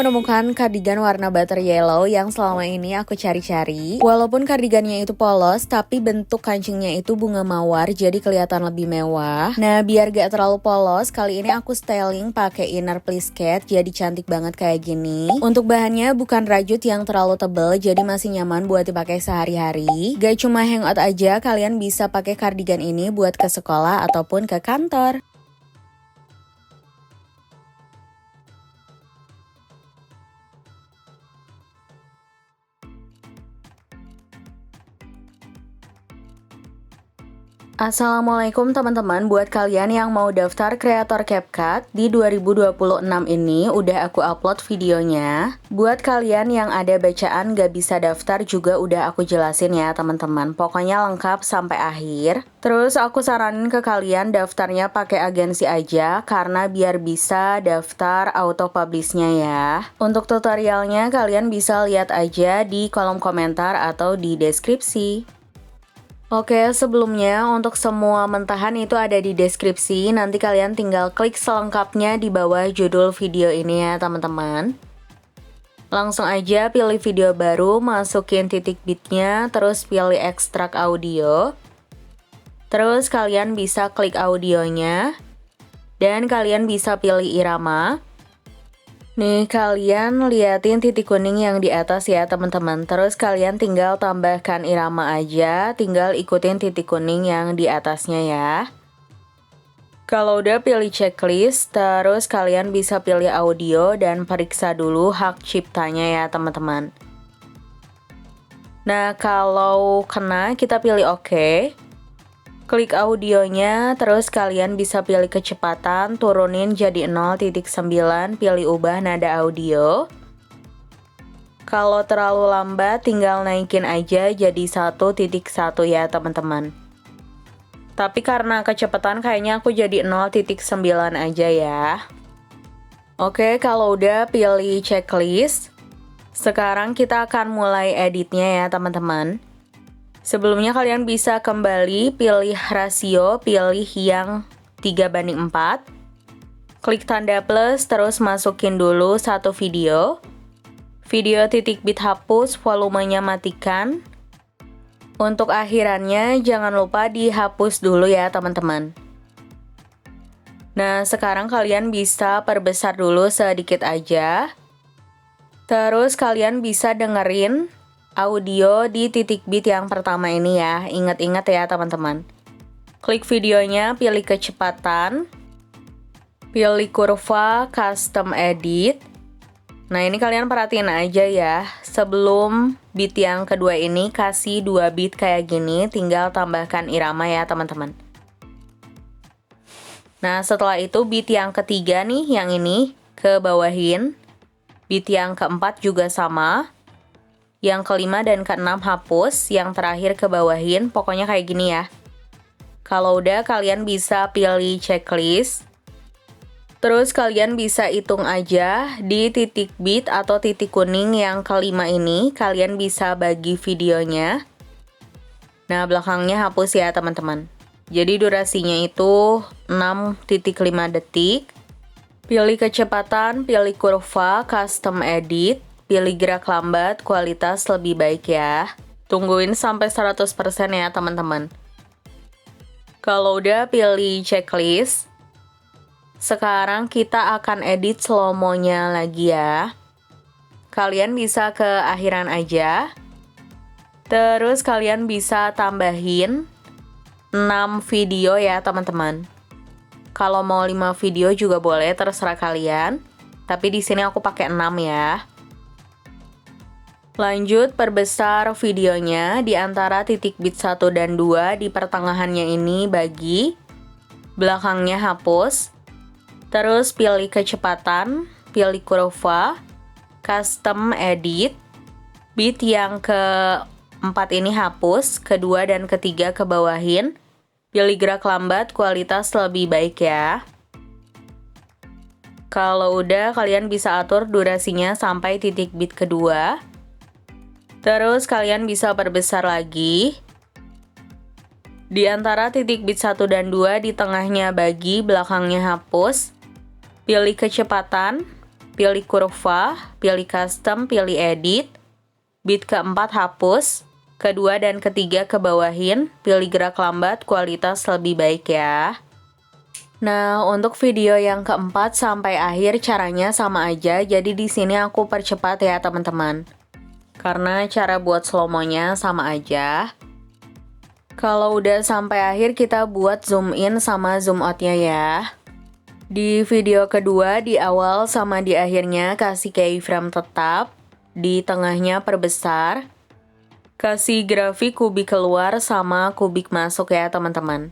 menemukan kardigan warna butter yellow yang selama ini aku cari-cari. Walaupun kardigannya itu polos, tapi bentuk kancingnya itu bunga mawar, jadi kelihatan lebih mewah. Nah, biar gak terlalu polos, kali ini aku styling pakai inner plisket, jadi cantik banget kayak gini. Untuk bahannya bukan rajut yang terlalu tebel, jadi masih nyaman buat dipakai sehari-hari. Gak cuma hangout aja, kalian bisa pakai kardigan ini buat ke sekolah ataupun ke kantor. Assalamualaikum teman-teman, buat kalian yang mau daftar kreator CapCut di 2026 ini udah aku upload videonya. Buat kalian yang ada bacaan gak bisa daftar juga udah aku jelasin ya teman-teman. Pokoknya lengkap sampai akhir. Terus aku saranin ke kalian daftarnya pakai agensi aja karena biar bisa daftar auto publishnya ya. Untuk tutorialnya kalian bisa lihat aja di kolom komentar atau di deskripsi. Oke, sebelumnya untuk semua mentahan itu ada di deskripsi, nanti kalian tinggal klik selengkapnya di bawah judul video ini ya teman-teman. Langsung aja pilih video baru, masukin titik bitnya, terus pilih ekstrak audio. Terus kalian bisa klik audionya, dan kalian bisa pilih irama. Nih, kalian liatin titik kuning yang di atas ya teman-teman. Terus kalian tinggal tambahkan irama aja, tinggal ikutin titik kuning yang di atasnya ya. Kalau udah pilih checklist, terus kalian bisa pilih audio dan periksa dulu hak ciptanya ya teman-teman. Nah, kalau kena kita pilih oke. Klik audionya, terus kalian bisa pilih kecepatan, turunin jadi 0.9, pilih ubah nada audio. Kalau terlalu lambat, tinggal naikin aja jadi 1.1 ya teman-teman. Tapi karena kecepatan kayaknya aku jadi 0.9 aja ya. Oke, kalau udah pilih checklist, sekarang kita akan mulai editnya ya teman-teman. Sebelumnya kalian bisa kembali pilih rasio, pilih yang 3:4. Klik tanda plus, terus masukin dulu satu video. Video titik bit hapus, volumenya matikan. Untuk akhirannya jangan lupa dihapus dulu ya teman-teman. Nah, sekarang kalian bisa perbesar dulu sedikit aja. Terus kalian bisa dengerin audio di titik bit yang pertama ini ya. Ingat-ingat ya teman-teman. Klik videonya, pilih kecepatan, pilih kurva, custom edit. Nah, ini kalian perhatiin aja ya. Sebelum bit yang kedua ini kasih 2 bit kayak gini, tinggal tambahkan irama ya teman-teman. Nah, setelah itu bit yang ketiga nih, yang ini ke bawahin. Bit yang keempat juga sama. Yang kelima dan keenam hapus, yang terakhir ke bawahin, pokoknya kayak gini ya. Kalau udah kalian bisa pilih checklist. Terus kalian bisa hitung aja di titik bit atau titik kuning yang kelima ini, kalian bisa bagi videonya. Nah, belakangnya hapus ya teman-teman. Jadi durasinya itu 6.5 detik. Pilih kecepatan, pilih kurva, custom edit. Pilih gerak lambat, kualitas lebih baik ya. Tungguin sampai 100% ya teman-teman. Kalau udah pilih checklist, sekarang kita akan edit slow-mo-nya lagi ya. Kalian bisa ke akhiran aja. Terus kalian bisa tambahin 6 video ya teman-teman. Kalau mau 5 video juga boleh, terserah kalian. Tapi di sini aku pakai 6 ya. Lanjut perbesar videonya di antara titik bit 1 dan 2, di pertengahannya ini bagi, belakangnya hapus. Terus pilih kecepatan, pilih kurva, custom edit. Bit yang keempat ini hapus, kedua dan ketiga ke bawahin. Pilih gerak lambat, kualitas lebih baik ya. Kalau udah kalian bisa atur durasinya sampai titik bit kedua. Terus kalian bisa perbesar lagi. Di antara titik bit 1 dan 2 di tengahnya bagi, belakangnya hapus. Pilih kecepatan, pilih kurva, pilih custom, pilih edit. Bit keempat hapus, kedua dan ketiga kebawahin, pilih gerak lambat, kualitas lebih baik ya. Nah, untuk video yang keempat sampai akhir caranya sama aja, jadi di sini aku percepat ya teman-teman. Karena cara buat slow-mo-nya sama aja. Kalau udah sampai akhir kita buat zoom in sama zoom out-nya ya. Di video kedua di awal sama di akhirnya kasih keyframe tetap, di tengahnya perbesar. Kasih grafik kubik keluar sama kubik masuk ya teman-teman.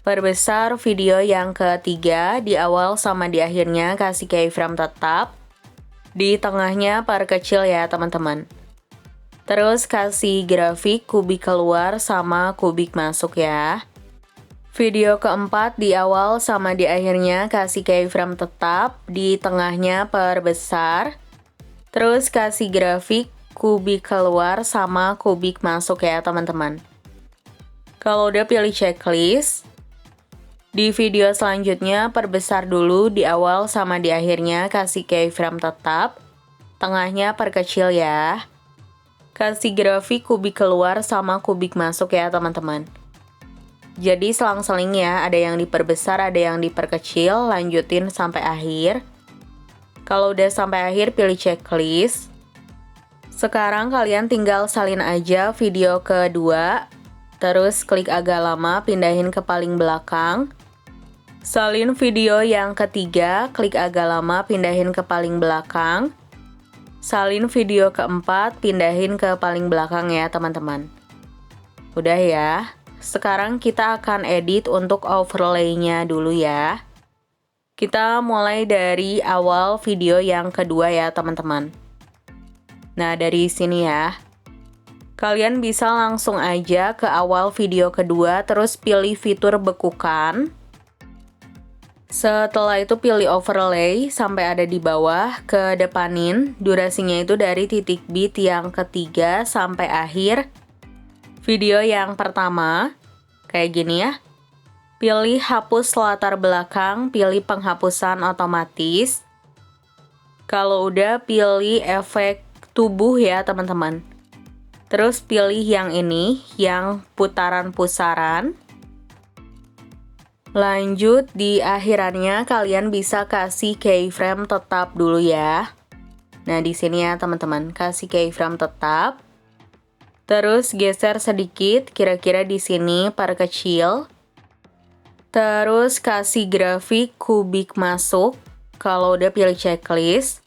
Perbesar video yang ketiga, di awal sama di akhirnya kasih keyframe tetap. Di tengahnya perkecil ya teman-teman. Terus kasih grafik kubik keluar sama kubik masuk ya. Video keempat, di awal sama di akhirnya kasih keyframe tetap. Di tengahnya perbesar. Terus kasih grafik kubik keluar sama kubik masuk ya teman-teman. Kalau udah pilih checklist. Di video selanjutnya perbesar dulu di awal sama di akhirnya kasih keyframe tetap, tengahnya perkecil ya. Kasih grafik kubik keluar sama kubik masuk ya teman-teman. Jadi selang-seling ya, ada yang diperbesar, ada yang diperkecil, lanjutin sampai akhir. Kalau udah sampai akhir pilih checklist. Sekarang kalian tinggal salin aja video kedua, terus klik agak lama, pindahin ke paling belakang. Salin video yang ketiga, klik agak lama, pindahin ke paling belakang. Salin video keempat, pindahin ke paling belakang ya teman-teman. Udah ya. Sekarang kita akan edit untuk overlay-nya dulu ya. Kita mulai dari awal video yang kedua ya teman-teman. Nah dari sini ya. Kalian bisa langsung aja ke awal video kedua, terus pilih fitur bekukan. Setelah itu pilih overlay sampai ada di bawah, kedepanin, durasinya itu dari titik bit yang ketiga sampai akhir video yang pertama, kayak gini ya. Pilih hapus latar belakang, pilih penghapusan otomatis. Kalau udah pilih efek tubuh ya teman-teman. Terus pilih yang ini, yang putaran pusaran. Lanjut di akhirannya kalian bisa kasih keyframe tetap dulu ya. Nah di sini ya teman-teman, kasih keyframe tetap. Terus geser sedikit, kira-kira di sini perkecil. Terus kasih grafik kubik masuk. Kalau udah pilih checklist.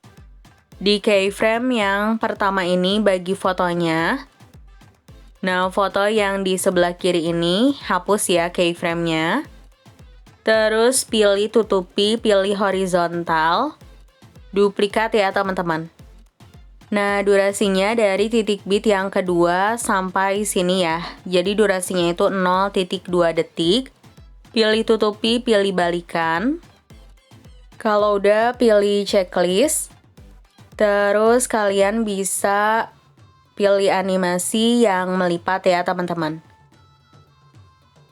Di keyframe yang pertama ini bagi fotonya. Nah foto yang di sebelah kiri ini hapus ya keyframe-nya. Terus pilih tutupi, pilih horizontal, duplikat ya teman-teman. Nah durasinya dari titik bit yang kedua sampai sini ya. Jadi durasinya itu 0,2 detik. Pilih tutupi, pilih balikan. Kalau udah pilih checklist. Terus kalian bisa pilih animasi yang melipat ya teman-teman.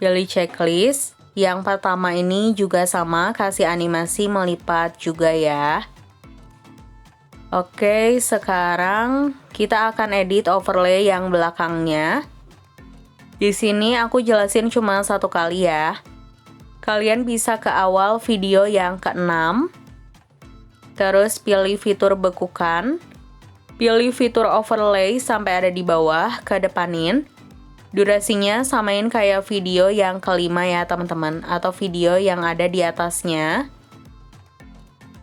Pilih checklist. Yang pertama ini juga sama, kasih animasi melipat juga ya. Oke, sekarang kita akan edit overlay yang belakangnya. Di sini aku jelasin cuma satu kali ya. Kalian bisa ke awal video yang ke-6. Terus pilih fitur bekukan. Pilih fitur overlay sampai ada di bawah, kedepanin. Durasinya samain kayak video yang kelima ya teman-teman, atau video yang ada di atasnya.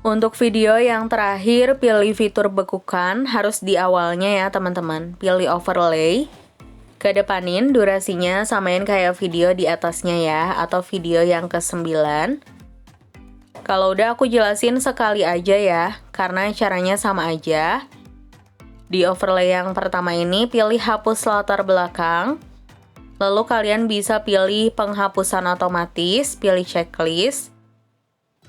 Untuk video yang terakhir, pilih fitur bekukan, harus di awalnya ya teman-teman. Pilih overlay, kedepanin, durasinya samain kayak video di atasnya ya, atau video yang ke-9. Kalau udah aku jelasin sekali aja ya, karena caranya sama aja. Di overlay yang pertama ini, pilih hapus latar belakang. Lalu kalian bisa pilih penghapusan otomatis, pilih checklist.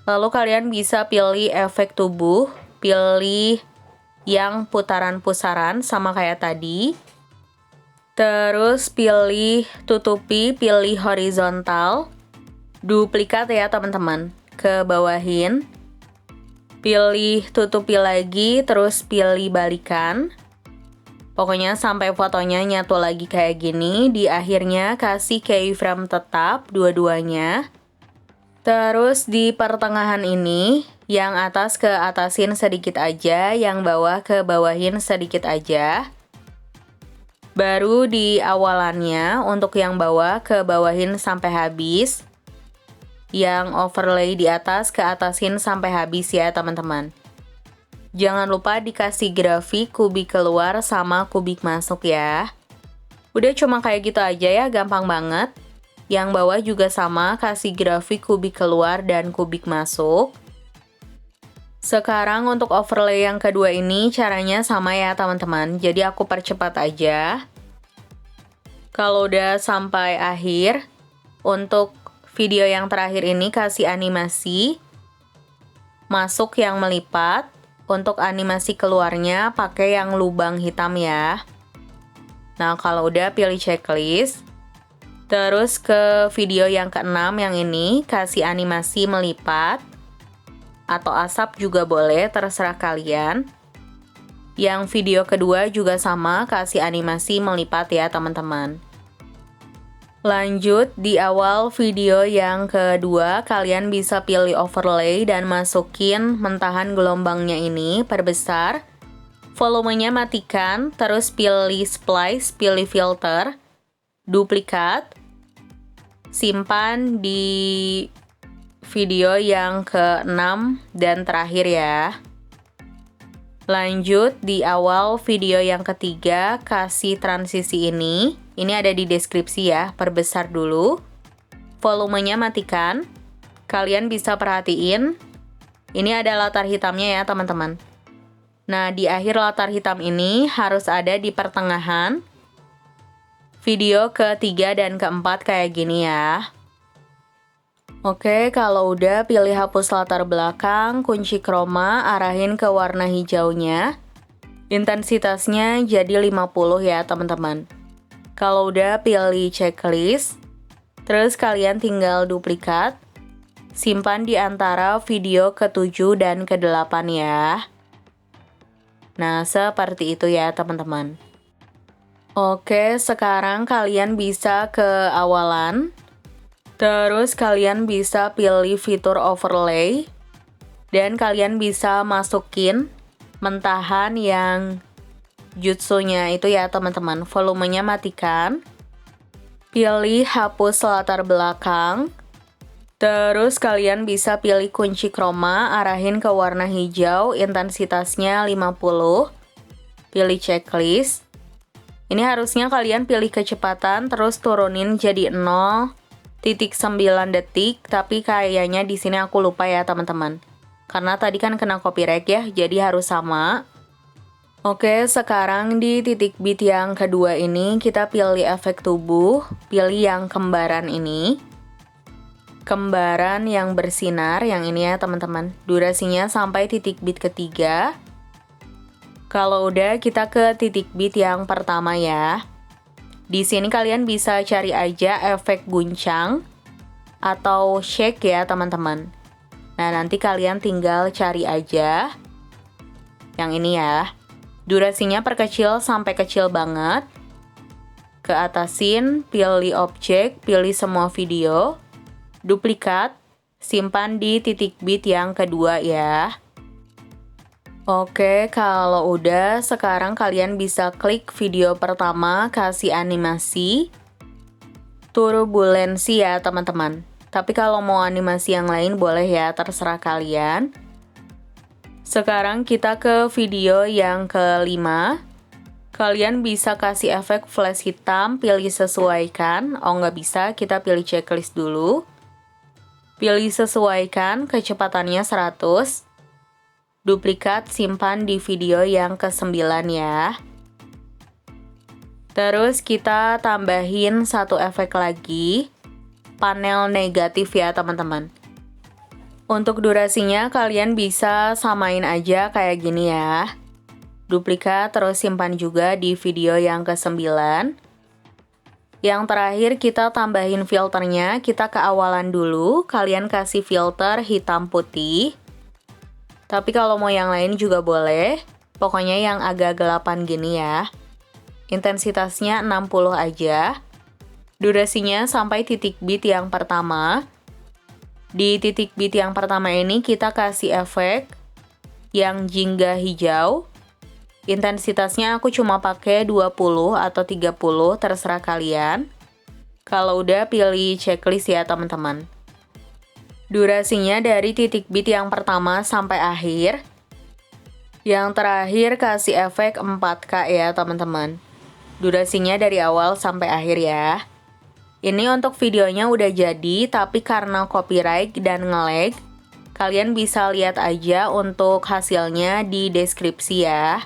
Lalu kalian bisa pilih efek tubuh, pilih yang putaran pusaran sama kayak tadi. Terus pilih tutupi, pilih horizontal. Duplikat ya teman-teman, ke bawahin. Pilih tutupi lagi, terus pilih balikan. Pokoknya sampai fotonya nyatu lagi kayak gini. Di akhirnya kasih keyframe tetap dua-duanya. Terus di pertengahan ini, yang atas ke atasin sedikit aja, yang bawah ke bawahin sedikit aja. Baru di awalannya, untuk yang bawah ke bawahin sampai habis. Yang overlay di atas ke atasin sampai habis ya teman-teman. Jangan lupa dikasih grafik kubik keluar sama kubik masuk ya. Udah cuma kayak gitu aja ya, gampang banget. Yang bawah juga sama, kasih grafik kubik keluar dan kubik masuk. Sekarang untuk overlay yang kedua ini caranya sama ya teman-teman, jadi aku percepat aja. Kalau udah sampai akhir, untuk video yang terakhir ini kasih animasi, masuk yang melipat, untuk animasi keluarnya pakai yang lubang hitam ya. Nah kalau udah pilih checklist, terus ke video yang keenam yang ini, kasih animasi melipat, atau asap juga boleh, terserah kalian. Yang video kedua juga sama, kasih animasi melipat ya teman-teman. Lanjut, di awal video yang kedua, kalian bisa pilih overlay dan masukin mentahan gelombangnya ini, perbesar. Volumenya matikan, terus pilih splice, pilih filter, duplikat, simpan di video yang ke-6 dan terakhir ya. Lanjut, di awal video yang ketiga, kasih transisi ini. Ini ada di deskripsi ya, perbesar dulu. Volumenya matikan. Kalian bisa perhatiin, ini ada latar hitamnya ya teman-teman. Nah, di akhir latar hitam ini harus ada di pertengahan. Video ketiga dan keempat kayak gini ya. Oke, kalau udah pilih hapus latar belakang, kunci chroma, arahin ke warna hijaunya. Intensitasnya jadi 50 ya teman-teman. Kalau udah pilih checklist, terus kalian tinggal duplikat, simpan di antara video ke-7 dan ke-8 ya. Nah, seperti itu ya teman-teman. Oke, sekarang kalian bisa ke awalan. Terus kalian bisa pilih fitur overlay. Dan kalian bisa masukin mentahan yang jutsunya itu ya teman-teman. Volumenya matikan. Pilih hapus latar belakang. Terus kalian bisa pilih kunci chroma, arahin ke warna hijau, intensitasnya 50. Pilih checklist. Ini harusnya kalian pilih kecepatan, terus turunin jadi 0,9 detik, tapi kayaknya di sini aku lupa ya teman-teman. Karena tadi kan kena copyright ya, jadi harus sama. Oke, sekarang di titik bit yang kedua ini kita pilih efek tubuh, pilih yang kembaran ini. Kembaran yang bersinar, yang ini ya teman-teman. Durasinya sampai titik bit ketiga. Kalau udah, kita ke titik bit yang pertama ya. Di sini kalian bisa cari aja efek guncang atau shake ya teman-teman. Nah, nanti kalian tinggal cari aja yang ini ya. Durasinya perkecil sampai kecil banget. Ke atasin, pilih objek, pilih semua video, duplikat, simpan di titik bit yang kedua ya. Oke, kalau udah, sekarang kalian bisa klik video pertama, kasih animasi, turbulensi ya teman-teman. Tapi kalau mau animasi yang lain boleh ya, terserah kalian. Sekarang kita ke video yang kelima. Kalian bisa kasih efek flash hitam, pilih sesuaikan. Oh nggak bisa, kita pilih checklist dulu. Pilih sesuaikan, kecepatannya 100. Duplikat, simpan di video yang ke-9 ya. Terus kita tambahin satu efek lagi, panel negatif ya teman-teman. Untuk durasinya kalian bisa samain aja kayak gini ya. Duplikat, terus simpan juga di video yang ke-9. Yang terakhir kita tambahin filternya, kita ke awalan dulu, kalian kasih filter hitam putih. Tapi kalau mau yang lain juga boleh. Pokoknya yang agak gelapan gini ya. Intensitasnya 60 aja. Durasinya sampai titik beat yang pertama. Di titik beat yang pertama ini kita kasih efek yang jingga hijau. Intensitasnya aku cuma pakai 20 atau 30, terserah kalian. Kalau udah pilih checklist ya teman-teman. Durasinya dari titik beat yang pertama sampai akhir. Yang terakhir kasih efek 4K ya teman-teman. Durasinya dari awal sampai akhir ya. Ini untuk videonya udah jadi, tapi karena copyright dan nge-lag, kalian bisa lihat aja untuk hasilnya di deskripsi ya.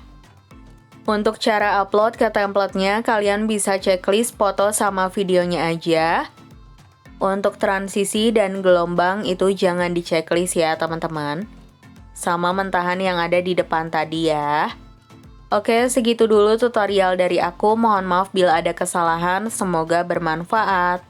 Untuk cara upload ke template-nya, kalian bisa checklist foto sama videonya aja. Untuk transisi dan gelombang itu jangan di checklist ya teman-teman. Sama mentahan yang ada di depan tadi ya. Oke, segitu dulu tutorial dari aku. Mohon maaf bila ada kesalahan, semoga bermanfaat.